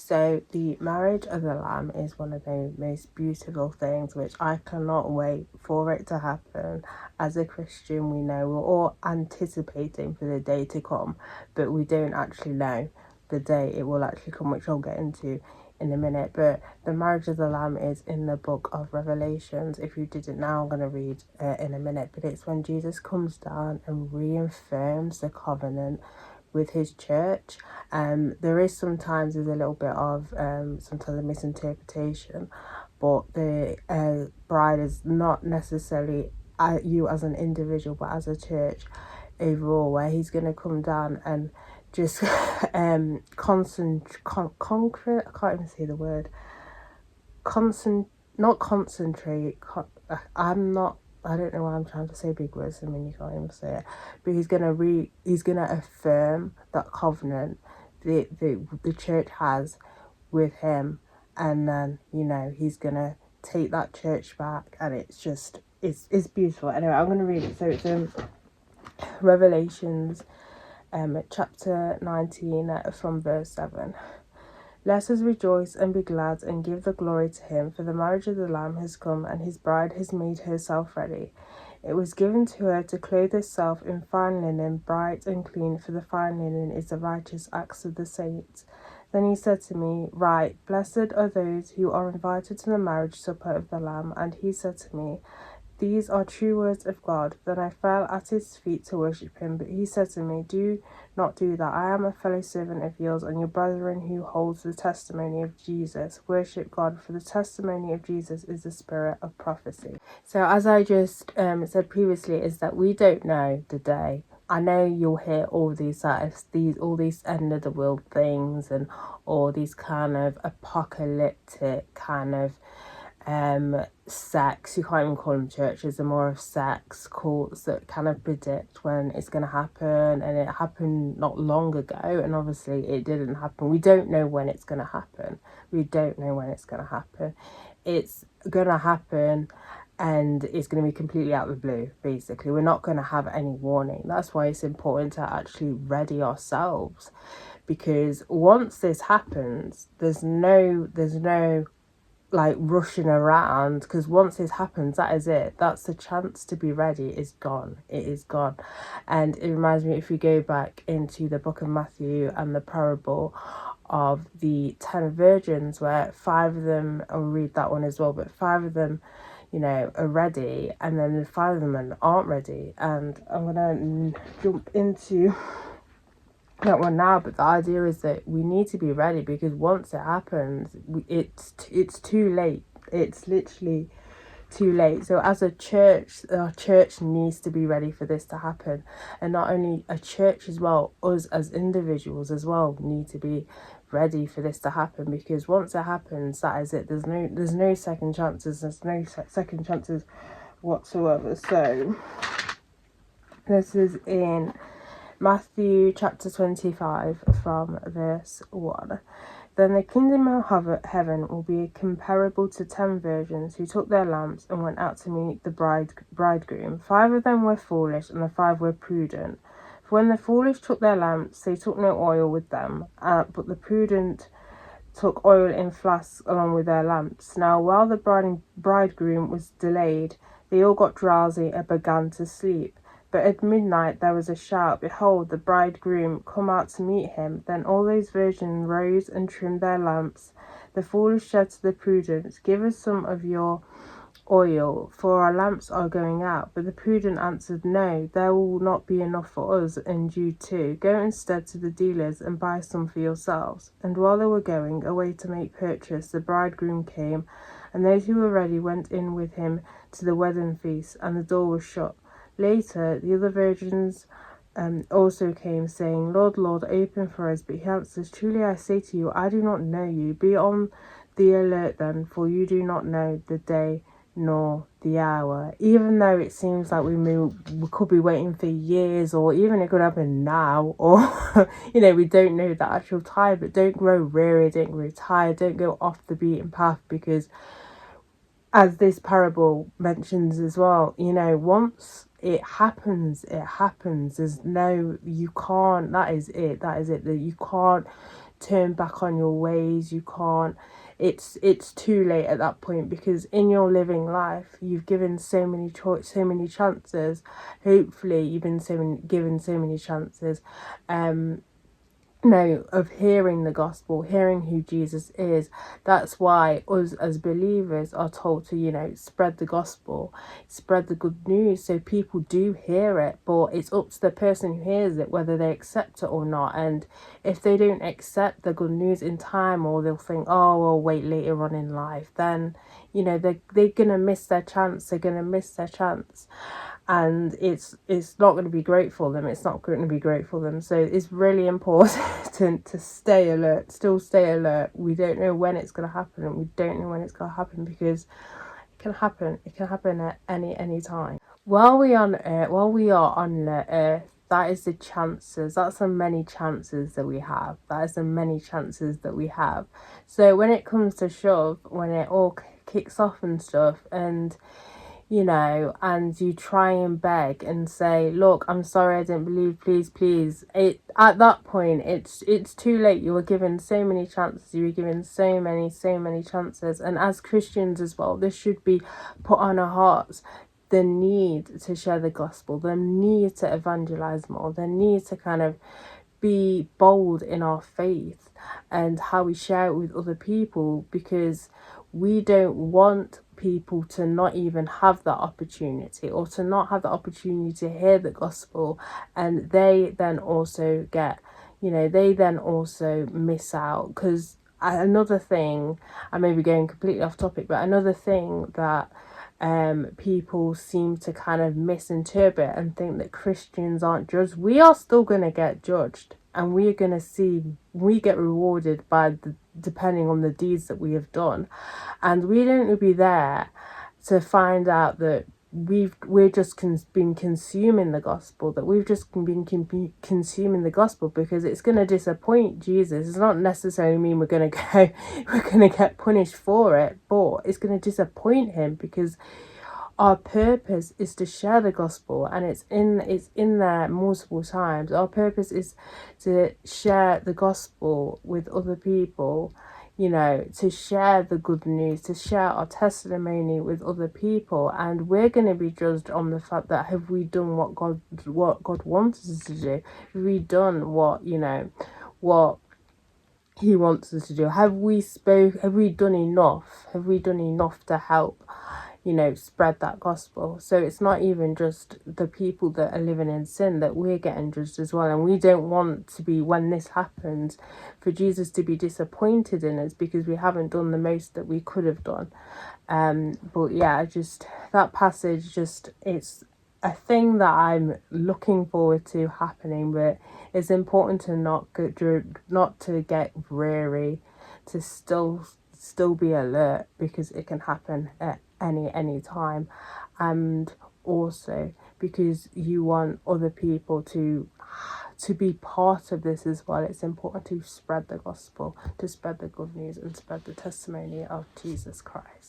So the marriage of the Lamb is one of the most beautiful things, which I cannot wait for it to happen. As a Christian, we know we're all anticipating for the day to come, but we don't actually know the day it will actually come, which I'll get into in a minute. But the marriage of the Lamb is in the book of Revelations. If you didn't know, I'm going to read in a minute, but it's when Jesus comes down and reaffirms the covenant with his church. There is sometimes there's a little bit of sometimes a misinterpretation, but the bride is not necessarily you as an individual, but as a church overall, where he's going to come down and just concrete. I can't even say the word. Not concentrate. I don't know why I'm trying to say big words and when you can't even say it. But he's gonna affirm that covenant the church has with him, and then he's gonna take that church back, and it's beautiful. Anyway, I'm gonna read it. So it's Revelations, chapter 19, from verse 7. Let us rejoice and be glad and give the glory to him, for the marriage of the Lamb has come, and his bride has made herself ready. It was given to her to clothe herself in fine linen, bright and clean, for the fine linen is the righteous acts of the saints. Then he said to me, Right, blessed are those who are invited to the marriage supper of the Lamb. And he said to me, These are true words of God. Then I fell at his feet to worship him. But he said to me, Do not do that. I am a fellow servant of yours and your brethren who holds the testimony of Jesus. Worship God, for the testimony of Jesus is the spirit of prophecy. So as I just said previously, is that we don't know the day. I know you'll hear all these end of the world things and all these kind of apocalyptic kind of sects. You can't even call them churches, they're more of sects, cults that kind of predict when it's going to happen, and it happened not long ago, and obviously it didn't happen. We don't know when it's going to happen. It's going to happen, and it's going to be completely out of the blue. Basically, we're not going to have any warning. That's why it's important to actually ready ourselves, because once this happens, there's no like rushing around, because once this happens, that is it. That's the chance to be ready is gone. It is gone. And it reminds me, if you go back into the book of Matthew and the parable of the 10 virgins, where 5 of them, I'll read that one as well, but 5 of them are ready, and then the 5 of them aren't ready. And I'm gonna jump into that one now, but the idea is that we need to be ready, because once it happens, it's too late. It's literally too late. So as a church, our church needs to be ready for this to happen, and not only a church as well, us as individuals as well need to be ready for this to happen, because once it happens, that is it. There's no second chances. There's no second chances whatsoever. So this is in Matthew chapter 25 from verse 1. Then the kingdom of heaven will be comparable to 10 virgins who took their lamps and went out to meet the bridegroom. 5 of them were foolish and the 5 were prudent. For when the foolish took their lamps, they took no oil with them, but the prudent took oil in flasks along with their lamps. Now while the bridegroom was delayed, they all got drowsy and began to sleep. But at midnight there was a shout, Behold, the bridegroom, come out to meet him. Then all those virgins rose and trimmed their lamps. The foolish said to the prudent, Give us some of your oil, for our lamps are going out. But the prudent answered, No, there will not be enough for us and you too. Go instead to the dealers and buy some for yourselves. And while they were going away to make purchase, the bridegroom came, and those who were ready went in with him to the wedding feast, and the door was shut. Later, the other virgins also came, saying, Lord, Lord, open for us. But he answers, Truly I say to you, I do not know you. Be on the alert then, for you do not know the day nor the hour. Even though it seems like we could be waiting for years, or even it could happen now, or we don't know the actual time. But don't grow weary, don't grow tired, don't go off the beaten path, because as this parable mentions as well, once it happens. There's no, you can't, that is it, that you can't turn back on your ways. You can't. It's too late at that point, because in your living life you've given so many chances. Hopefully you've been given so many chances, of hearing the gospel, hearing who Jesus is. That's why us as believers are told to, spread the gospel, spread the good news, so people do hear it. But it's up to the person who hears it whether they accept it or not. And if they don't accept the good news in time, or they'll think, oh, I'll wait later on in life, then they're gonna miss their chance. They're gonna miss their chance. And it's not going to be great for them. It's not going to be great for them. So it's really important to stay alert, still stay alert. We don't know when it's going to happen, and we don't know when it's going to happen, because it can happen at any time. While we are on the earth, that is the chances. That's the many chances that we have. That is the many chances that we have. So when it comes to shove, when it all kicks off and stuff, and and you try and beg and say, look, I'm sorry, I didn't believe, please. At that point, it's too late. You were given so many chances. You were given so many chances. And as Christians as well, this should be put on our hearts. The need to share the gospel, the need to evangelize more, the need to kind of be bold in our faith and how we share it with other people, because we don't want people to not even have that opportunity, or to not have the opportunity to hear the gospel, and they then also miss out. Because another thing, I may be going completely off topic, but another thing that people seem to kind of misinterpret and think that Christians aren't judged. We are still going to get judged, and we get rewarded depending on the deeds that we have done. And we don't be there to find out that we're just been consuming the gospel, that we've just been consuming the gospel, because it's going to disappoint Jesus. It's not necessarily mean we're going to get punished for it, but it's going to disappoint him, because our purpose is to share the gospel, and it's in there multiple times. Our purpose is to share the gospel with other people, to share the good news, to share our testimony with other people. And we're going to be judged on the fact that, have we done what God wants us to do? Have we done what he wants us to do? Have we done enough? Have we done enough to help spread that gospel? So it's not even just the people that are living in sin that we're getting judged as well. And we don't want to be, when this happens, for Jesus to be disappointed in us because we haven't done the most that we could have done. But yeah, just that passage, it's a thing that I'm looking forward to happening. But it's important to not to get weary, to still be alert, because it can happen at any time. And also because you want other people to be part of this as well. It's important to spread the gospel, to spread the good news, and spread the testimony of Jesus Christ.